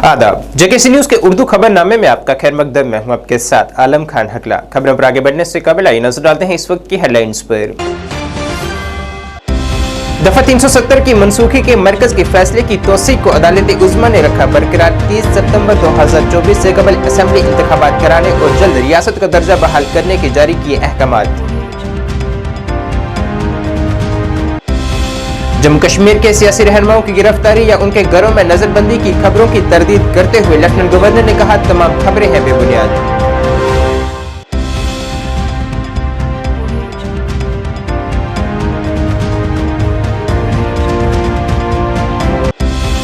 आदाब। JKC news के उर्दू खबरनामे में आपका खैर मकदम। मैं हूं आपके साथ आलम खान हकला। खबरों पर आगे बढ़ने से कबल आइए नजर डालते हैं इस वक्त की हेडलाइंस पर। दफा 370 की मनसूखी के मरकज के फैसले की तौसीक को अदालत उज़्मा ने रखा बरकरार। 30 सितंबर 2024 से कबल असेंबली इंतखाबात कराने और जल्द रियासत का दर्जा बहाल करने के जारी किए अहकामात। जम्मू कश्मीर के सियासी रहनुमाओं की गिरफ्तारी या उनके घरों में नजरबंदी की खबरों की तरदीद करते हुए लेफ्टिनेंट गवर्नर ने कहा, तमाम खबरें हैं बेबुनियाद।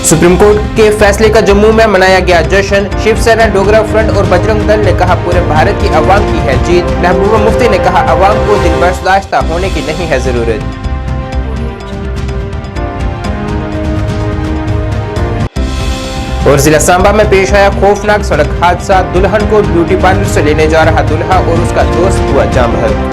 सुप्रीम कोर्ट के फैसले का जम्मू में मनाया गया जश्न। शिवसेना, डोगरा फ्रंट और बजरंग दल ने कहा, पूरे भारत की अवाम की है जीत। महबूबा मुफ्ती ने कहा, अवाम को दिल बर्दाश्त होने की नहीं है जरूरत। और जिला सांबा में पेश आया खौफनाक सड़क हादसा। दुल्हन को ब्यूटी पार्लर से लेने जा रहा दूल्हा और उसका दोस्त हुआ जाम बहक।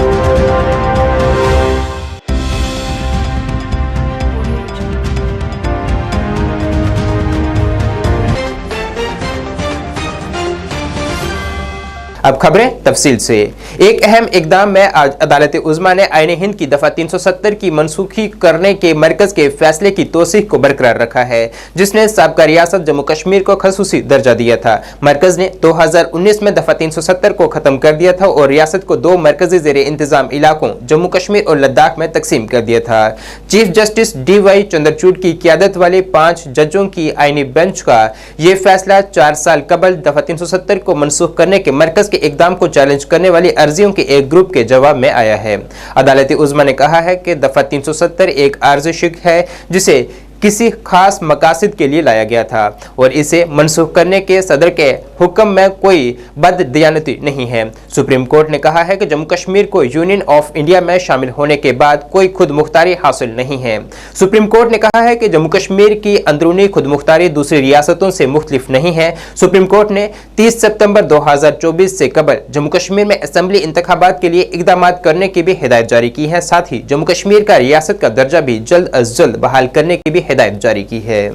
अब खबरें तफसील से। एक अहम इकदाम में आज अदालत उज़्मा ने आईन हिंद की दफा 370 की मनसूखी करने के मरकज के फैसले की तौसीक को बरकरार रखा है, जिसने साबका रियासत जम्मू कश्मीर को खसूसी दर्जा दिया था। मरकज ने 2019 में दफा 370 को खत्म कर दिया था और रियासत को दो मरकजी ज़ेरे इंतजाम इलाकों जम्मू कश्मीर और लद्दाख में तकसीम कर दिया था। चीफ जस्टिस DY चंद्रचूड़ की क़ियादत वाले 5 जजों की आईनी बेंच का यह फैसला 4 साल कबल दफा 370 को मनसूख करने के मरकज के इकदाम को चैलेंज करने वाली अर्जियों के एक ग्रुप के जवाब में आया है। अदालत उज़्मा ने कहा है कि दफा 370 एक आर्जी शिक है जिसे किसी खास मकासद के लिए लाया गया था और इसे मनसूख करने के सदर के हुक्म में कोई बददियानती नहीं है। सुप्रीम कोर्ट ने कहा है कि जम्मू कश्मीर को यूनियन ऑफ इंडिया में शामिल होने के बाद कोई खुद मुख्तारी हासिल नहीं है। सुप्रीम कोर्ट ने कहा है कि जम्मू कश्मीर की अंदरूनी खुद मुख्तारी दूसरी रियासतों से मुख्तलिफ नहीं है। सुप्रीम कोर्ट ने 30 सितंबर 2024 से कबल जम्मू कश्मीर में असेंबली इंतखाबात के लिए इकदाम करने की भी हिदायत जारी की है। साथ ही जम्मू कश्मीर का रियासत का दर्जा भी जल्द अज जल्द बहाल करने की भी हिदायत जारी की है।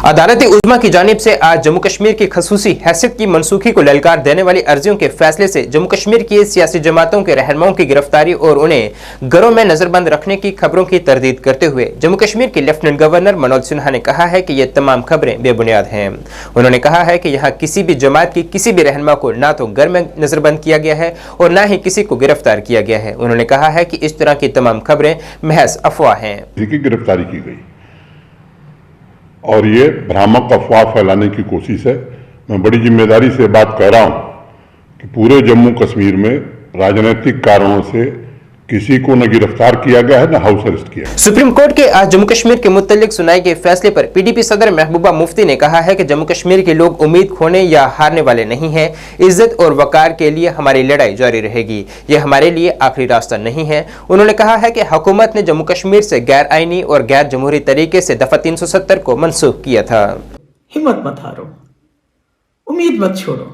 अदालत उज़्मा की जानिब से आज जम्मू कश्मीर की खसूसी हैसियत की मनसूखी को ललकार देने वाली अर्जियों के फैसले से जम्मू कश्मीर की सियासी जमातों के रहनुमाओं की गिरफ्तारी और उन्हें घरों में नजरबंद रखने की खबरों की तरदीद करते हुए जम्मू कश्मीर के लेफ्टिनेंट गवर्नर मनोज सिन्हा ने कहा है कि ये तमाम खबरें बेबुनियाद हैं। उन्होंने कहा है कि यहाँ किसी भी जमात की किसी भी रहनुमा को ना तो घर में नजरबंद किया गया है और ना ही किसी को गिरफ्तार किया गया है। उन्होंने कहा है कि इस तरह की तमाम खबरें महज अफवाह हैं। गिरफ्तारी की गई और ये भ्रामक अफवाह फैलाने की कोशिश है। मैं बड़ी जिम्मेदारी से बात कह रहा हूं कि पूरे जम्मू कश्मीर में राजनीतिक कारणों से किसी को न गिरफ्तार किया गया है न हाउस अरेस्ट किया। सुप्रीम कोर्ट के आज जम्मू कश्मीर के मुतल्लिक सुनाए गए फैसले पर PDP सदर महबूबा मुफ्ती ने कहा है कि जम्मू कश्मीर के लोग उम्मीद खोने या हारने वाले नहीं हैं। इज्जत और वकार के लिए हमारी लड़ाई जारी रहेगी। ये हमारे लिए आखिरी रास्ता नहीं है। उन्होंने कहा है कि हुकूमत ने जम्मू कश्मीर से गैर आईनी और गैर जमहूरी तरीके से दफा 370 को मनसूख किया था। हिम्मत मत हारो, उम्मीद मत छोड़ो।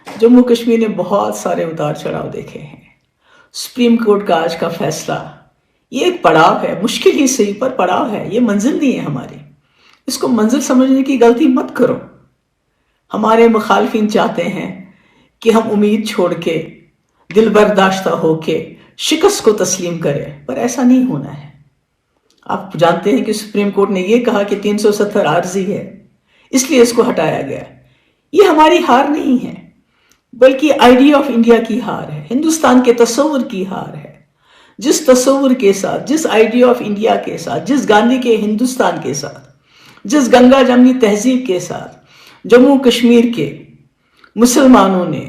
जम्मू कश्मीर ने बहुत सारे उतार चढ़ाव देखे हैं। सुप्रीम कोर्ट का आज का फैसला ये एक पड़ाव है, मुश्किल ही सही पर पड़ाव है। ये मंजिल नहीं है हमारी। इसको मंजिल समझने की गलती मत करो। हमारे मुखालफिन चाहते हैं कि हम उम्मीद छोड़ के दिल बर्दाश्ता होके शिकस्त को तस्लीम करें, पर ऐसा नहीं होना है। आप जानते हैं कि सुप्रीम कोर्ट ने यह कहा कि 370 आर्जी है, इसलिए इसको हटाया गया। ये हमारी हार नहीं है, बल्कि आइडिया ऑफ इंडिया की हार है, हिंदुस्तान के तस्वुर की हार है। जिस तस्वुर के साथ, जिस आइडिया ऑफ इंडिया के साथ, जिस गांधी के हिंदुस्तान के साथ, जिस गंगा जमनी तहजीब के साथ जम्मू कश्मीर के मुसलमानों ने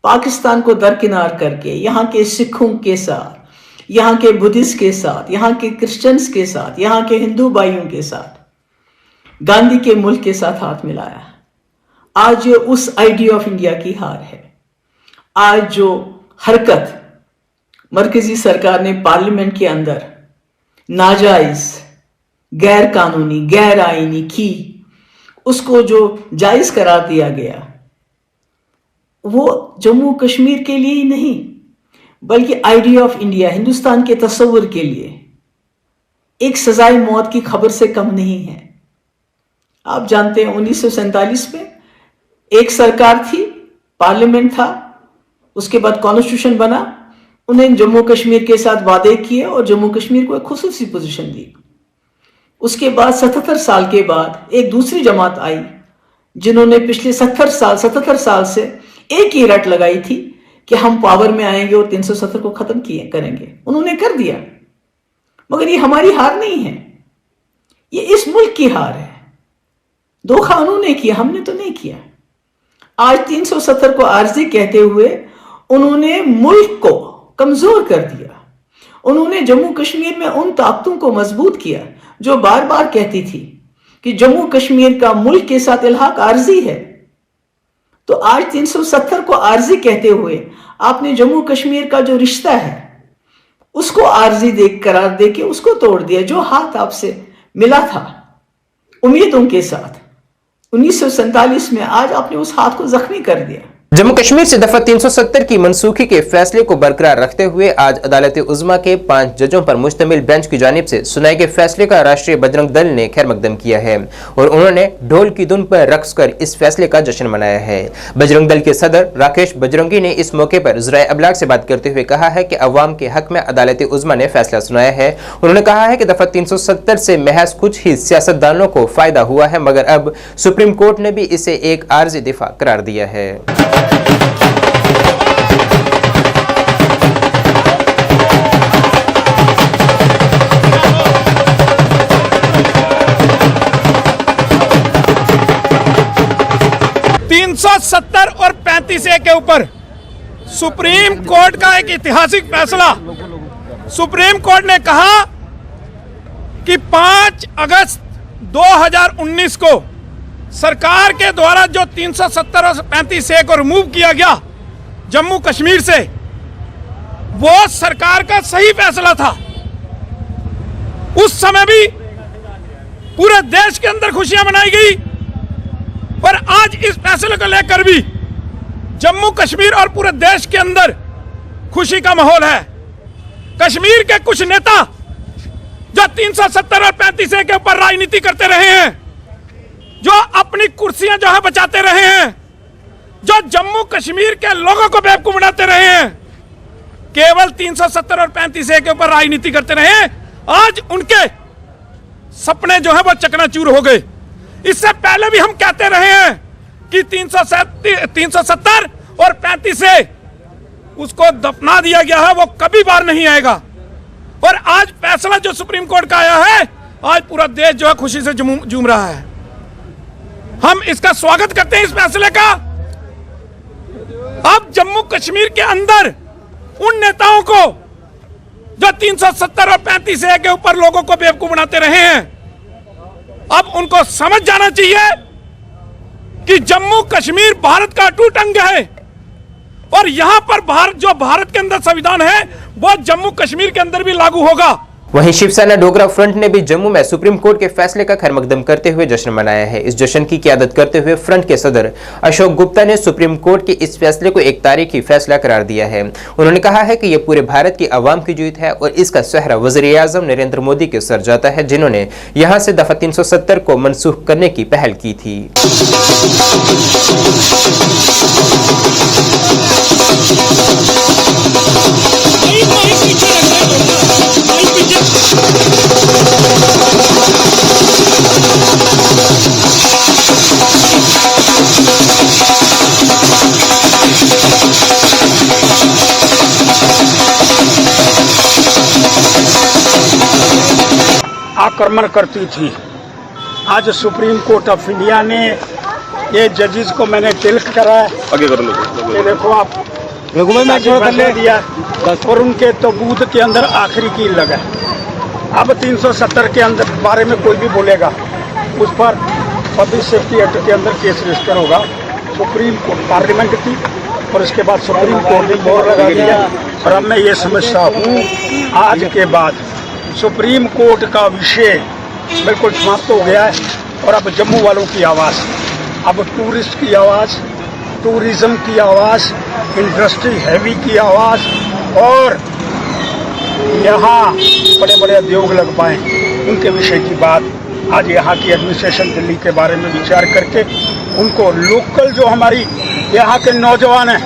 पाकिस्तान को दरकिनार करके यहाँ के सिखों के साथ, यहाँ के बुद्धिस्ट के साथ, यहाँ के क्रिश्चियंस के साथ, यहाँ के हिंदू भाइयों के साथ गांधी के मुल्क के साथ हाथ मिलाया, आज ये उस आइडिया ऑफ इंडिया की हार है। आज जो हरकत मरकजी सरकार ने पार्लियामेंट के अंदर नाजायज, गैर कानूनी, गैर आईनी की, उसको जो जायज करार दिया गया, वो जम्मू कश्मीर के लिए ही नहीं बल्कि आइडिया ऑफ इंडिया, हिंदुस्तान के तस्वुर के लिए एक सजाए मौत की खबर से कम नहीं है। आप जानते हैं 1947 में एक सरकार थी, पार्लियामेंट था, उसके बाद कॉन्स्टिट्यूशन बना, उन्हें जम्मू कश्मीर के साथ वादे किए और जम्मू कश्मीर को एक खुसूसी पोजीशन दी। उसके बाद 77 साल के बाद एक दूसरी जमात आई जिन्होंने पिछले 77 साल से एक ही रट लगाई थी कि हम पावर में आएंगे और 370 को खत्म करेंगे। उन्होंने कर दिया, मगर ये हमारी हार नहीं है, ये इस मुल्क की हार है। धोखा उन्होंने किया, हमने तो नहीं किया। आज 370 को आर्जी कहते हुए उन्होंने मुल्क को कमजोर कर दिया। उन्होंने जम्मू कश्मीर में उन ताकतों को मजबूत किया जो बार बार कहती थी कि जम्मू कश्मीर का मुल्क के साथ इल्हाक आर्जी है। तो आज 370 को आर्जी कहते हुए आपने जम्मू कश्मीर का जो रिश्ता है उसको आर्जी करार देके उसको तोड़ दिया। जो हाथ आपसे मिला था उम्मीदों के साथ 1947 में, आज आपने उस हाथ को जख्मी कर दिया। जम्मू कश्मीर से दफा 370 की मनसूखी के फैसले को बरकरार रखते हुए आज अदालत उज़्मा के 5 जजों पर मुश्तमिल बेंच की जानिब से सुनाए गए फैसले का राष्ट्रीय बजरंग दल ने खैर मकदम किया है और उन्होंने ढोल की धुन पर रक्स कर इस फैसले का जश्न मनाया है। बजरंग दल के सदर राकेश बजरंगी ने इस मौके पर ज़राए अबलाग से बात करते हुए कहा है कि अवाम के हक में अदालत उज़्मा ने फैसला सुनाया है। उन्होंने कहा है कि दफा 370 से महज कुछ ही सियासतदानों को फायदा हुआ है, मगर अब सुप्रीम कोर्ट ने भी इसे एक आर्जी दिफा करार दिया है। 370 और 35A के ऊपर सुप्रीम कोर्ट का एक ऐतिहासिक फैसला। सुप्रीम कोर्ट ने कहा कि 5 अगस्त 2019 को सरकार के द्वारा जो 370 और 35A को रिमूव किया गया जम्मू कश्मीर से, वो सरकार का सही फैसला था। उस समय भी पूरे देश के अंदर खुशियां मनाई गई, पर आज इस फैसले को लेकर भी जम्मू कश्मीर और पूरे देश के अंदर खुशी का माहौल है। कश्मीर के कुछ नेता जो 370 और 35A के ऊपर राजनीति करते रहे हैं, जो अपनी कुर्सियां जो है बचाते रहे हैं, जो जम्मू कश्मीर के लोगों को बेवकूफ बनाते रहे हैं, केवल 370 और 35A के ऊपर राजनीति करते रहे हैं, आज उनके सपने जो है वो चकनाचूर हो गए। इससे पहले भी हम कहते रहे हैं कि 370 और 35A उसको दफना दिया गया है, वो कभी बार नहीं आएगा। और आज फैसला जो सुप्रीम कोर्ट का आया है, आज पूरा देश जो है खुशी से झूम रहा है। हम इसका स्वागत करते हैं इस फैसले का। अब जम्मू कश्मीर के अंदर उन नेताओं को जो 370 और 35A के ऊपर लोगों को बेवकूफ बनाते रहे हैं, अब उनको समझ जाना चाहिए कि जम्मू कश्मीर भारत का अटूट अंग है और यहां पर भारत के अंदर संविधान है वो जम्मू कश्मीर के अंदर भी लागू होगा। वहीं शिवसेना डोगरा फ्रंट ने भी जम्मू में सुप्रीम कोर्ट के फैसले का खैर मकदम करते हुए जश्न मनाया है। इस जश्न की क़यादत करते हुए फ्रंट के सदर अशोक गुप्ता ने सुप्रीम कोर्ट के इस फैसले को एक तारीखी फैसला करार दिया है। उन्होंने कहा है कि यह पूरे भारत की आवाम की जीत है और इसका सहरा वज़ीर-ए-आज़म नरेंद्र मोदी के सर जाता है, जिन्होंने यहां से दफा 370 को मनसूख करने की पहल की थी। आक्रमण करती थी। आज सुप्रीम कोर्ट ऑफ इंडिया ने ये जजेस को मैंने तिलक करा है, आगे कर लो, ये देखो आप मैं दिया और उनके तबूत के अंदर आखिरी कील लगा। अब 370 के अंदर बारे में कोई भी बोलेगा उस पर पब्लिक सेफ्टी एक्ट के अंदर केस रजिस्टर होगा। सुप्रीम कोर्ट पार्लियामेंट की और इसके बाद सुप्रीम कोर्ट ने मोहर लगा दिया। और अब मैं ये समझता हूँ आज के बाद सुप्रीम कोर्ट का विषय बिल्कुल समाप्त हो गया है और अब जम्मू वालों की आवाज़, अब टूरिस्ट की आवाज़, टूरिज्म की आवाज़, इंडस्ट्री हैवी की आवाज़, और यहाँ बड़े बड़े उद्योग लग पाएँ, उनके विषय की बात आज यहाँ की एडमिनिस्ट्रेशन दिल्ली के बारे में विचार करके उनको लोकल जो हमारी यहाँ के नौजवान हैं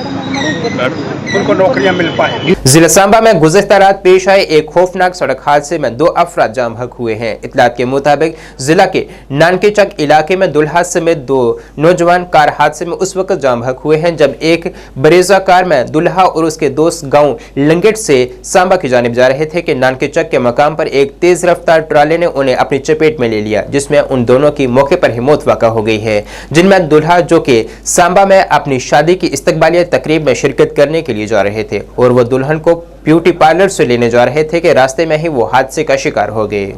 उनको नौकरियां मिल पाए। जिला सांबा में गुज़िश्ता रात पेश आए एक खौफनाक सड़क हादसे में 2 अफराद जाम बहक हुए हैं। इत्तलात के मुताबिक जिला के नानकेचक इलाके में दुल्हा समेत 2 नौजवान कार हादसे में उस वक्त जाम बहक हुए हैं जब एक बरेजा कार में दुल्हा और उसके दोस्त गांव लंगेट से सांबा की जानिब जा रहे थे कि नानकेचक के मकाम पर एक तेज रफ्तार ट्राले ने उन्हें अपनी चपेट में ले लिया, जिसमें उन दोनों की मौके पर ही मौत वाक़ा हो गई है। जिनमें दुल्हा जो कि सांबा में अपनी शादी की इस्तकबालिया तकरीब में शिरकत करने के लिए जा रहे थे और वो दुल्हन को ब्यूटी पार्लर से लेने जा रहे थे कि रास्ते में ही वो हादसे का शिकार हो गए।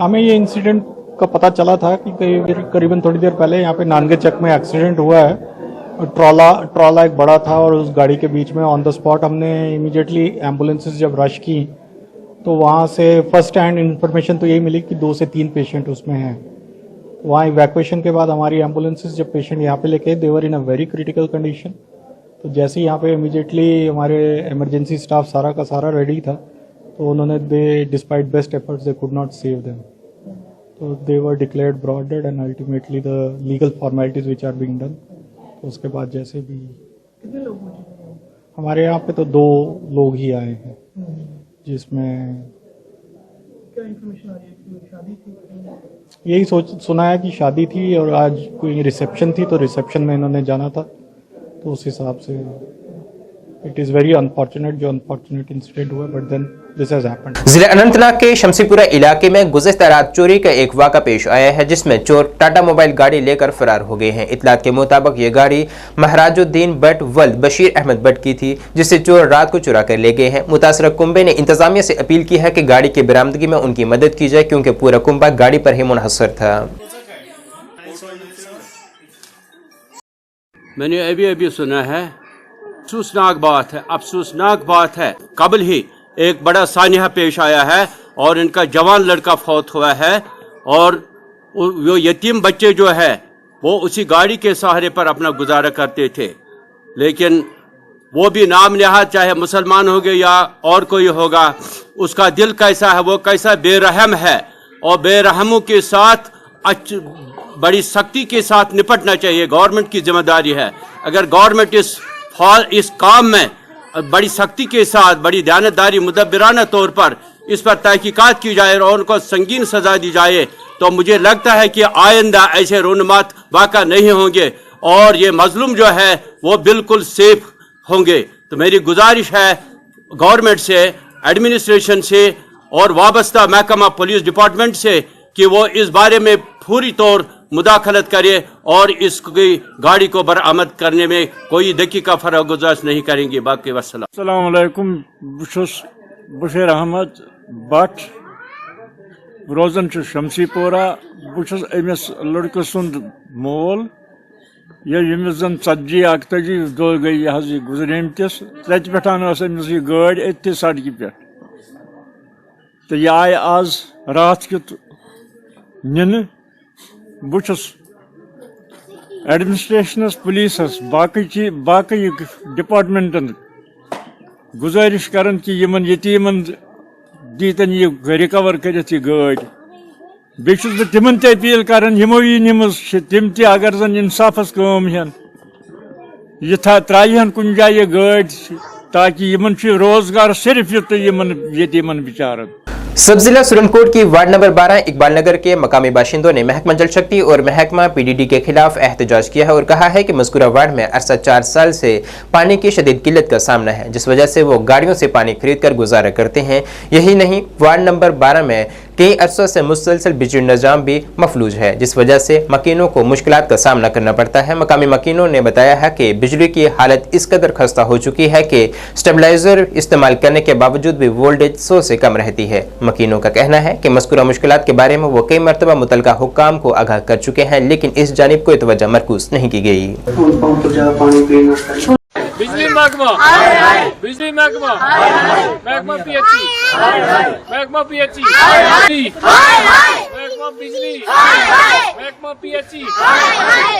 हमें ये इंसिडेंट का पता चला था कि करीबन थोड़ी देर पहले यहाँ पे नानकेचक में एक्सीडेंट हुआ है। ट्रॉला एक बड़ा था और उस गाड़ी के बीच में ऑन द स्पॉट हमने इमीडिएटली एम्बुलेंसेस जब रश की तो वहाँ से फर्स्ट हैंड इंफॉर्मेशन तो यही मिली कि 2 से 3 पेशेंट उसमें हैं। वहाँ इवैक्यूएशन के बाद हमारी एम्बुलेंसेस जब पेशेंट यहाँ पे लेके देवर इन अ वेरी क्रिटिकल कंडीशन, तो जैसे ही यहाँ पे इमीडिएटली हमारे इमरजेंसी स्टाफ सारा का सारा रेडी था तो उन्होंने they despite best efforts they could not save them, तो they were declared brought dead and ultimately the legal formalities which are being done. तो उसके बाद जैसे भी कितने लोग हमारे यहाँ पे तो 2 लोग ही आए हैं, जिसमें क्या इंफॉर्मेशन आ रही है कि शादी थी? यही सुना है कि शादी थी और आज कोई रिसेप्शन थी तो रिसेप्शन में इन्होंने जाना था, तो उस हिसाब से इट इज़ वेरी अनफॉर्चुनेट जो अनफॉर्चुनेट इंसिडेंट हुआ, but then this has happened. जिला अनंतनाग के शमसीपुरा इलाके में गुज़िश्ता रात चोरी का एक वाक़ा पेश आया है जिसमें चोर टाटा मोबाइल गाड़ी लेकर फरार हो गए हैं। इत्तलात के मुताबिक ये गाड़ी महाराजुद्दीन बट वल्द बशीर अहमद बट की थी जिसे चोर रात को चुरा कर ले गए हैं। मुतासरा कुंबे ने इंतजामिया से अपील की है कि गाड़ी की बरामदगी में उनकी मदद की जाए क्योंकि पूरा कुंबा गाड़ी पर ही मुनहसर था। मैंने अभी सुना है, अफसोसनाक बात है, कबल ही एक बड़ा सानिया पेश आया है और इनका जवान लड़का फौत हुआ है और वो यतीम बच्चे जो है वो उसी गाड़ी के सहारे पर अपना गुजारा करते थे, लेकिन वो भी नाम नहाद चाहे मुसलमान होंगे या और कोई होगा, उसका दिल कैसा है, वो कैसा बेरहम है और बेरहमों के साथ बड़ी सख्ती के साथ निपटना चाहिए। गवर्नमेंट की जिम्मेदारी है। अगर गवर्नमेंट इस काम में बड़ी सख्ती के साथ बड़ी ध्यानदारी मुदब्बिराना तौर पर इस पर तहकीकात की जाए और उनको संगीन सजा दी जाए तो मुझे लगता है कि आइंदा ऐसे रोनुमात वाक़ा नहीं होंगे और ये मजलूम जो है वो बिल्कुल सेफ होंगे। तो मेरी गुजारिश है गवर्नमेंट से, एडमिनिस्ट्रेशन से और वाबस्ता महकमा पुलिस डिपार्टमेंट से कि वो इस बारे में पूरी तौर मुदाखलत करे और इसकी गाड़ी को बरामद करने में कोई दकीका फरागुजारिश नहीं करेंगे। बाकी वस्सलाम। अस्सलाम वालेकुम। बशीर अहमद बट रोजन शमसीपोरा। बहुत अमिस लड़के सुंद मोल यमिस जन 40-41 दो गई यह गुजरेम तिस तत पे अमिस यह गाड़ अथि सड़क पे तो यह आय आज रात कित nin बुछस एडमिनिस्ट्रेशनस पुलिसस बाकी डिपार्टमेंटन गुजारिश करन कि यमन यतीमन दीतन यह रिकवर कर गाड़ बेचुस बह तिमन ते अपील करन यमो यी निमस तिम ते अगर जन इंसाफस काम हन यह त्राहन कुन जाए गाड़ ताकि यमन रोजगार सिर्फ यमन यतीमन बिचारन। सब जिला सुरनकोट की वार्ड नंबर 12 इकबाल नगर के मकामी बाशिंदों ने महकमा जल शक्ति और महकमा पीडीडी के खिलाफ एहतजाज किया है और कहा है कि मज़कूरा वार्ड में अरसा 4 साल से पानी की शदीद किल्लत का सामना है, जिस वजह से वो गाड़ियों से पानी खरीद कर गुजारा करते हैं। यही नहीं, वार्ड नंबर 12 में कई अरसों से मुसलसल बिजली निज़ाम भी मफलूज है, जिस वजह से मकीनों को मुश्किलात का सामना करना पड़ता है। मकामी मकीनों ने बताया है कि बिजली की हालत इस कदर खस्ता हो चुकी है कि स्टेबलाइजर इस्तेमाल करने के बावजूद भी वोल्टेज 100 से कम रहती है। मकीनों का कहना है कि मज़कूरा मुश्किलात के बारे में वो कई मरतबा मुतलका हुक्काम को आगाह कर चुके हैं, लेकिन इस जानिब कोई तवज्जो मरकूज नहीं की गई। बिजली महकमा, बिजली महकमा, महकमा पीएचई, महकमा पीएचई, महकमा बिजली, महकमा पीएचई,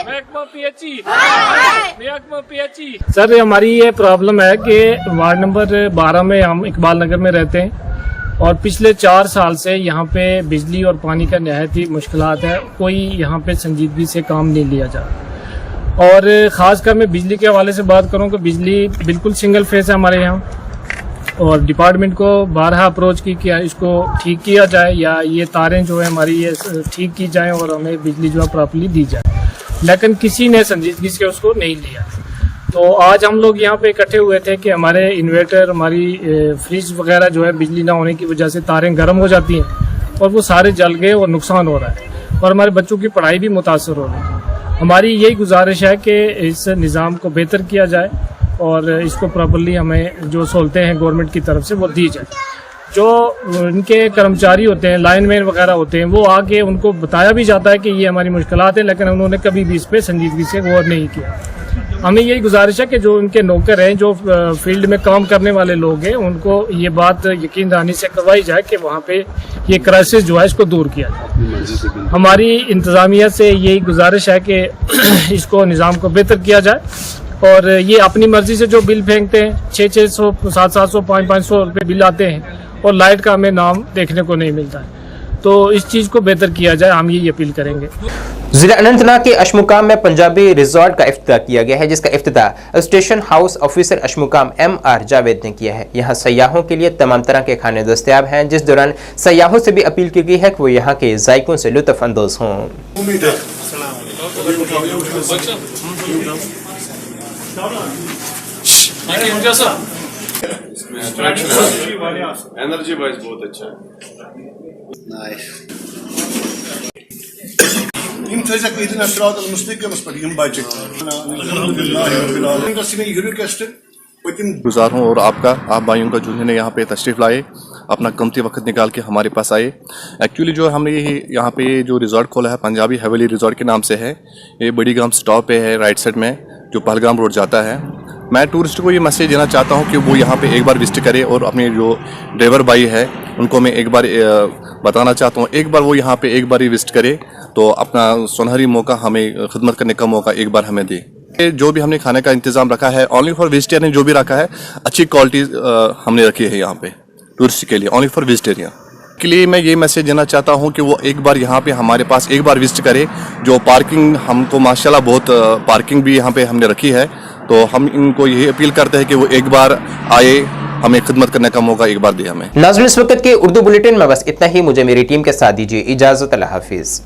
महकमा पीएचई, महकमा पीएचई। सर, हमारी ये प्रॉब्लम है कि वार्ड नंबर 12 में हम इकबाल नगर में रहते हैं और पिछले 4 साल से यहाँ पे बिजली और पानी का नहायत ही मुश्किलात है। कोई यहाँ पे संजीदगी से काम नहीं लिया जा रहा। और ख़ासकर मैं बिजली के हवाले से बात करूँ कि बिजली बिल्कुल सिंगल फेस है हमारे यहाँ और डिपार्टमेंट को बारहा अप्रोच की कि इसको ठीक किया जाए या ये तारें जो है हमारी ये ठीक की जाएं और हमें बिजली जो है प्रॉपर्ली दी जाए, लेकिन किसी ने संजीदगी से उसको नहीं लिया। तो आज हम लोग यहाँ पे इकट्ठे हुए थे कि हमारे इन्वर्टर, हमारी फ्रिज वगैरह जो है बिजली ना होने की वजह से तारें गर्म हो जाती हैं और वो सारे जल गए और नुकसान हो रहा है और हमारे बच्चों की पढ़ाई भी मुतासर हो रही है। हमारी यही गुजारिश है कि इस निज़ाम को बेहतर किया जाए और इसको प्रॉपर्ली हमें जो सहूलतें हैं गवर्नमेंट की तरफ से वो दी जाए। जो इनके कर्मचारी होते हैं, लाइनमैन वगैरह होते हैं, वो आके उनको बताया भी जाता है कि ये हमारी मुश्किलात है, लेकिन उन्होंने कभी भी इस पर संजीदगी से गौर नहीं किया। हमें यही गुजारिश है कि जो उनके नौकर हैं, जो फील्ड में काम करने वाले लोग हैं, उनको ये बात यकीन दहानी से करवाई जाए कि वहाँ पे ये क्राइसिस जो है इसको दूर किया जाए। हमारी इंतज़ामिया से यही गुजारिश है कि इसको निज़ाम को बेहतर किया जाए और ये अपनी मर्जी से जो बिल फेंकते हैं 600, 700, 500 रुपये बिल आते हैं और लाइट का हमें नाम देखने को नहीं मिलता है। तो इस चीज़ को बेहतर किया जाए, हम यही अपील करेंगे। जिला अनंतनाग के अशमुकाम में पंजाबी रिजॉर्ट का इफ्तिताह किया गया है, जिसका इफ्तिताह station house officer Ashmuqam MR Javed ने किया है। यहाँ सयाहों के लिए तमाम तरह के खाने दस्तयाब हैं, जिस दौरान सयाहों से भी अपील की गई है कि वो यहाँ के जायकों से लुत्फ अंदोज हों। एनर्जी वाइज बहुत अच्छा है। Im tezek idina sıraat al-mustaqim पर यम बाजे अल्हम्दुलिल्लाह रब्बिल आलमीन का सिने ये रिक्वेस्ट गुजार हूँ और आप भाइयों का जिन्होंने यहाँ पे तशरीफ़ लाए, अपना कीमती वक्त निकाल के हमारे पास आए। एक्चुअली जो हमने यहाँ पे जो रिज़ॉर्ट खोला है पंजाबी हवेली रिज़ॉर्ट के नाम से है। ये बड़ी गाम स्टॉप पे है राइट साइड में, जो पहलगाम रोड जाता है। मैं टूरिस्ट को ये मैसेज देना चाहता हूँ कि वो यहाँ पे एक बार विजिट करे और अपने जो ड्राइवर भाई है उनको मैं एक बार बताना चाहता हूँ, एक बार वो यहाँ पे एक बार ही विजिट करे तो अपना सुनहरी मौका हमें खिदमत करने का मौका एक बार हमें दे। जो भी हमने खाने का इंतज़ाम रखा है ओनली फॉर वेजिटेरियन, जो भी रखा है अच्छी क्वालिटी हमने रखी है यहाँ पे टूरिस्ट के लिए, ओनली फॉर वेजिटेरियन के लिए। मैं ये मैसेज देना चाहता हूँ कि वो एक बार यहाँ पे हमारे पास एक बार विजिट करे। जो पार्किंग हमको माशाल्लाह बहुत पार्किंग भी यहाँ पे हमने रखी है, तो हम इनको यही अपील करते हैं कि वो एक बार आए, हमें खिदमत करने का मौका एक बार दे हमें। नाज़रीन, इस वक्त के उर्दू बुलेटिन में बस इतना ही। मुझे मेरी टीम के साथ दीजिए इजाज़त। अल्लाह हाफिज़।